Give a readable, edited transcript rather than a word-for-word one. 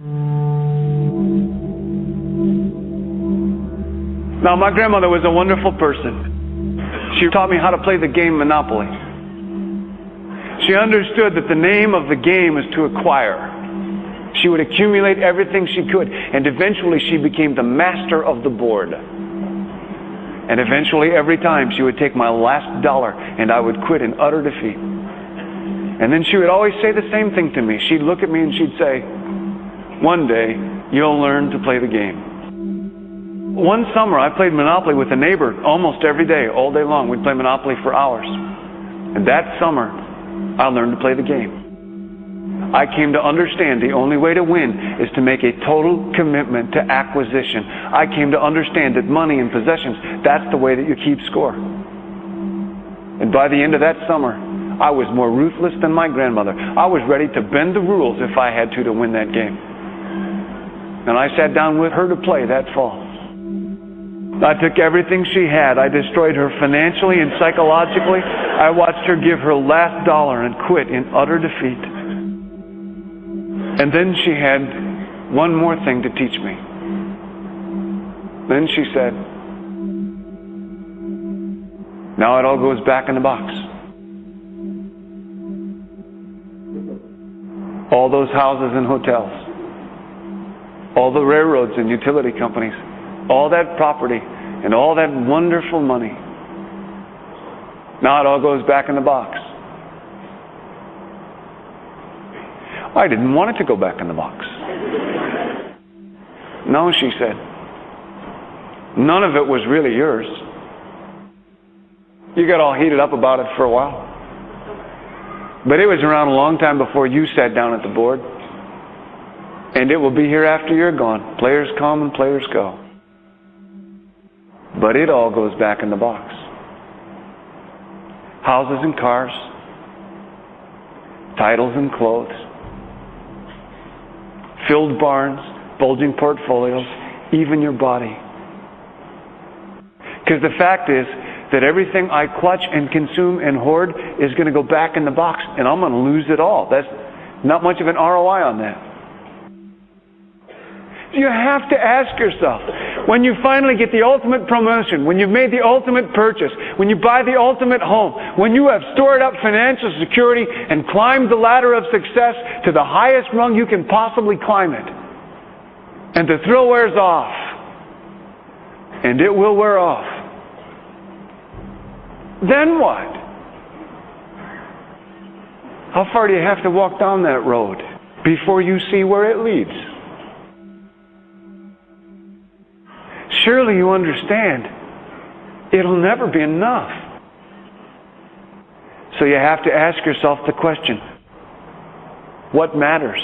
Now, my grandmother was a wonderful person. She taught me how to play the game Monopoly. She understood that the name of the game is to acquire. She would accumulate everything she could, and eventually she became the master of the board. And eventually, every time, she would take my last dollar, and I would quit in utter defeat. And then she would always say the same thing to me. She'd look at me and she'd say, "One day, you'll learn to play the game." One summer, I played Monopoly with a neighbor almost every day, all day long. We'd play Monopoly for hours. And that summer, I learned to play the game. I came to understand the only way to win is to make a total commitment to acquisition. I came to understand that money and possessions, that's the way that you keep score. And by the end of that summer, I was more ruthless than my grandmother. I was ready to bend the rules if I had to win that game. And I sat down with her to play that fall. I took everything she had. I destroyed her financially and psychologically. I watched her give her last dollar and quit in utter defeat. And then she had one more thing to teach me. Then she said, "Now it all goes back in the box." All those houses and hotels, all the railroads and utility companies, all that property and all that wonderful money. Now it all goes back in the box. I didn't want it to go back in the box. No, she said. None of it was really yours. You got all heated up about it for a while. But it was around a long time before you sat down at the board. And it will be here after you're gone. Players come and players go. But it all goes back in the box. Houses and cars, titles and clothes, filled barns, bulging portfolios, even your body. Because the fact is that everything I clutch and consume and hoard is going to go back in the box, and I'm going to lose it all. That's not much of an ROI on that. You have to ask yourself, when you finally get the ultimate promotion, when you've made the ultimate purchase, when you buy the ultimate home, when you have stored up financial security and climbed the ladder of success to the highest rung you can possibly climb it, and the thrill wears off, and it will wear off, then what? How far do you have to walk down that road before you see where it leads? Surely you understand, it'll never be enough. So you have to ask yourself the question, what matters?